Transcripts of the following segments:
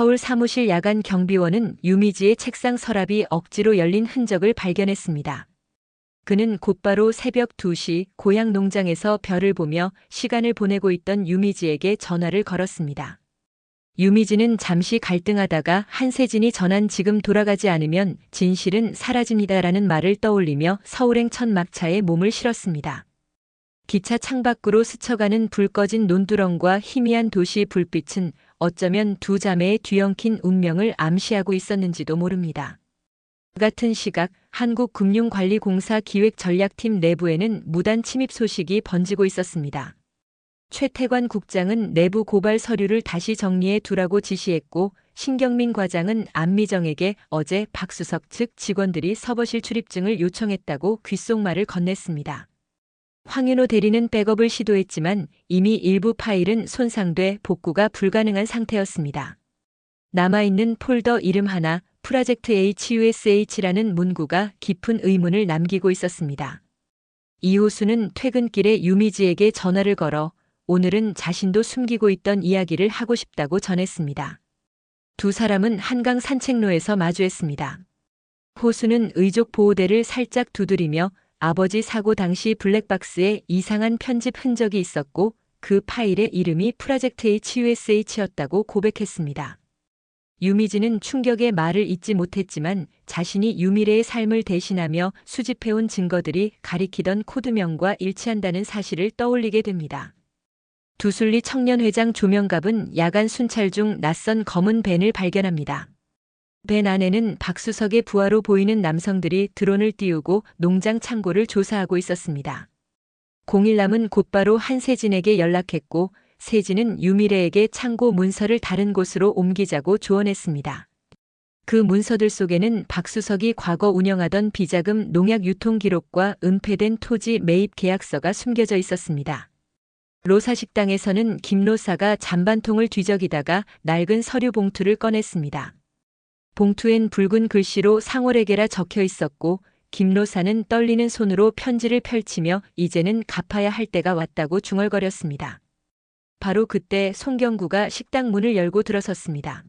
서울 사무실 야간 경비원은 유미지의 책상 서랍이 억지로 열린 흔적을 발견했습니다. 그는 곧바로 새벽 2시 고향 농장에서 별을 보며 시간을 보내고 있던 유미지에게 전화를 걸었습니다. 유미지는 잠시 갈등하다가 한세진이 전한 지금 돌아가지 않으면 진실은 사라집니다라는 말을 떠올리며 서울행 첫 막차에 몸을 실었습니다. 기차 창밖으로 스쳐가는 불 꺼진 논두렁과 희미한 도시 불빛은 어쩌면 두 자매의 뒤엉킨 운명을 암시하고 있었는지도 모릅니다. 같은 시각 한국금융관리공사 기획전략팀 내부에는 무단 침입 소식이 번지고 있었습니다. 최태관 국장은 내부 고발 서류를 다시 정리해 두라고 지시했고 신경민 과장은 안미정에게 어제 박수석 측 직원들이 서버실 출입증을 요청했다고 귓속말을 건넸습니다. 황윤호 대리는 백업을 시도했지만 이미 일부 파일은 손상돼 복구가 불가능한 상태였습니다. 남아있는 폴더 이름 하나, 프로젝트 HUSH라는 문구가 깊은 의문을 남기고 있었습니다. 이호수는 퇴근길에 유미지에게 전화를 걸어 오늘은 자신도 숨기고 있던 이야기를 하고 싶다고 전했습니다. 두 사람은 한강 산책로에서 마주했습니다. 호수는 의족 보호대를 살짝 두드리며 아버지 사고 당시 블랙박스에 이상한 편집 흔적이 있었고 그 파일의 이름이 프로젝트 HUSH였다고 고백했습니다. 유미지는 충격의 말을 잇지 못했지만 자신이 유미래의 삶을 대신하며 수집해온 증거들이 가리키던 코드명과 일치한다는 사실을 떠올리게 됩니다. 두술리 청년회장 조명갑은 야간 순찰 중 낯선 검은 밴을 발견합니다. 밴 안에는 박수석의 부하로 보이는 남성들이 드론을 띄우고 농장 창고를 조사하고 있었습니다. 013은 곧바로 한세진에게 연락했고 세진은 유미래에게 창고 문서를 다른 곳으로 옮기자고 조언했습니다. 그 문서들 속에는 박수석이 과거 운영하던 비자금 농약 유통 기록과 은폐된 토지 매입 계약서가 숨겨져 있었습니다. 로사식당에서는 김로사가 잔반통을 뒤적이다가 낡은 서류 봉투를 꺼냈습니다. 봉투엔 붉은 글씨로 상월에게라 적혀 있었고 김로사는 떨리는 손으로 편지를 펼치며 이제는 갚아야 할 때가 왔다고 중얼거렸습니다. 바로 그때 송경구가 식당 문을 열고 들어섰습니다.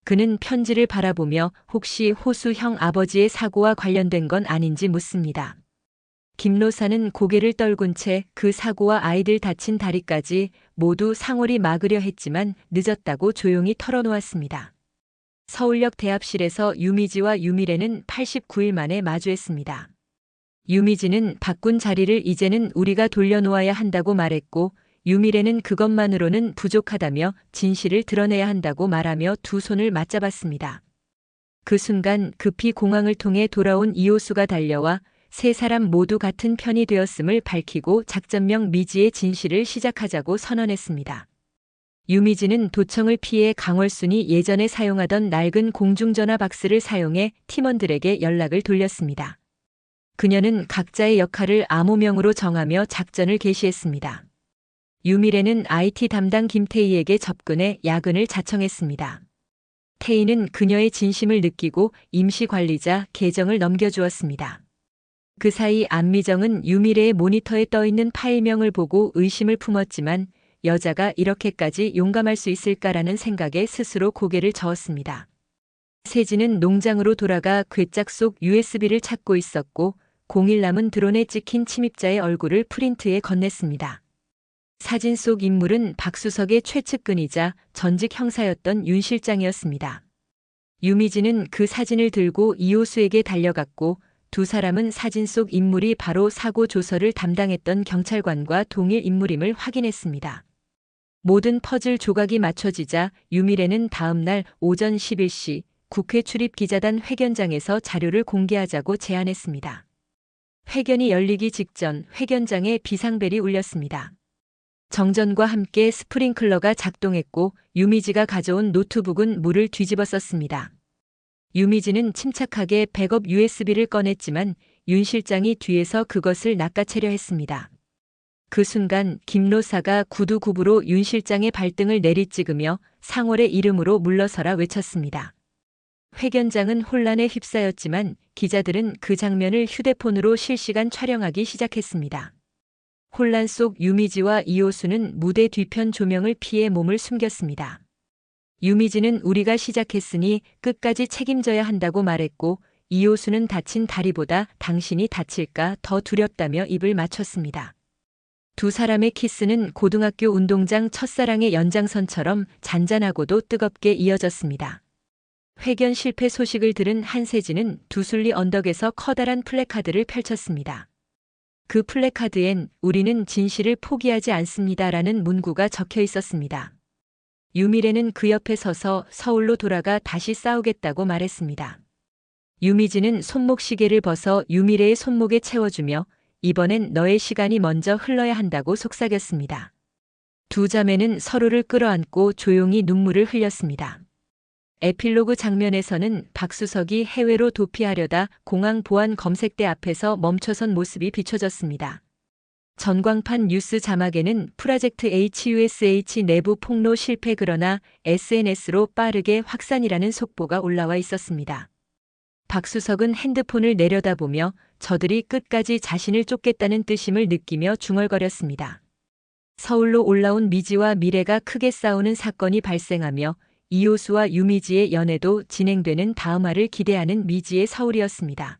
그는 편지를 바라보며 혹시 호수 형 아버지의 사고와 관련된 건 아닌지 묻습니다. 김로사는 고개를 떨군 채 그 사고와 아이들 다친 다리까지 모두 상월이 막으려 했지만 늦었다고 조용히 털어놓았습니다. 서울역 대합실에서 유미지와 유미래는 89일 만에 마주했습니다. 유미지는 바꾼 자리를 이제는 우리가 돌려놓아야 한다고 말했고 유미래는 그것만으로는 부족하다며 진실을 드러내야 한다고 말하며 두 손을 맞잡았습니다. 그 순간 급히 공항을 통해 돌아온 이호수가 달려와 세 사람 모두 같은 편이 되었음을 밝히고 작전명 미지의 진실을 시작하자고 선언했습니다. 유미지는 도청을 피해 강월순이 예전에 사용하던 낡은 공중전화 박스를 사용해 팀원들에게 연락을 돌렸습니다. 그녀는 각자의 역할을 암호명으로 정하며 작전을 개시했습니다. 유미래는 IT 담당 김태희에게 접근해 야근을 자청했습니다. 태희는 그녀의 진심을 느끼고 임시관리자 계정을 넘겨주었습니다. 그 사이 안미정은 유미래의 모니터에 떠있는 파일명을 보고 의심을 품었지만 여자가 이렇게까지 용감할 수 있을까라는 생각에 스스로 고개를 저었습니다. 세진은 농장으로 돌아가 괴짝 속 USB를 찾고 있었고 013은 드론에 찍힌 침입자의 얼굴을 프린트에 건넸습니다. 사진 속 인물은 박수석의 최측근이자 전직 형사였던 윤 실장이었습니다. 유미지는 그 사진을 들고 이호수에게 달려갔고 두 사람은 사진 속 인물이 바로 사고 조서를 담당했던 경찰관과 동일 인물임을 확인했습니다. 모든 퍼즐 조각이 맞춰지자 유미래는 다음 날 오전 11시 국회 출입 기자단 회견장에서 자료를 공개하자고 제안했습니다. 회견이 열리기 직전 회견장에 비상벨이 울렸습니다. 정전과 함께 스프링클러가 작동했고 유미지가 가져온 노트북은 물을 뒤집어 썼습니다. 유미지는 침착하게 백업 USB를 꺼냈지만 윤 실장이 뒤에서 그것을 낚아채려 했습니다. 그 순간 김로사가 구두굽으로 윤 실장의 발등을 내리찍으며 상월의 이름으로 물러서라 외쳤습니다. 회견장은 혼란에 휩싸였지만 기자들은 그 장면을 휴대폰으로 실시간 촬영하기 시작했습니다. 혼란 속 유미지와 이호수는 무대 뒤편 조명을 피해 몸을 숨겼습니다. 유미지는 우리가 시작했으니 끝까지 책임져야 한다고 말했고 이호수는 다친 다리보다 당신이 다칠까 더 두렵다며 입을 맞췄습니다. 두 사람의 키스는 고등학교 운동장 첫사랑의 연장선처럼 잔잔하고도 뜨겁게 이어졌습니다. 회견 실패 소식을 들은 한세진은 두술리 언덕에서 커다란 플래카드를 펼쳤습니다. 그 플래카드엔 우리는 진실을 포기하지 않습니다라는 문구가 적혀 있었습니다. 유미래는 그 옆에 서서 서울로 돌아가 다시 싸우겠다고 말했습니다. 유미지는 손목시계를 벗어 유미래의 손목에 채워주며 이번엔 너의 시간이 먼저 흘러야 한다고 속삭였습니다. 두 자매는 서로를 끌어안고 조용히 눈물을 흘렸습니다. 에필로그 장면에서는 박수석이 해외로 도피하려다 공항 보안 검색대 앞에서 멈춰선 모습이 비춰졌습니다. 전광판 뉴스 자막에는 프로젝트 HUSH 내부 폭로 실패 그러나 SNS로 빠르게 확산이라는 속보가 올라와 있었습니다. 박수석은 핸드폰을 내려다보며 저들이 끝까지 자신을 쫓겠다는 뜻임을 느끼며 중얼거렸습니다. 서울로 올라온 미지와 미래가 크게 싸우는 사건이 발생하며 이호수와 유미지의 연애도 진행되는 다음화를 기대하는 미지의 서울이었습니다.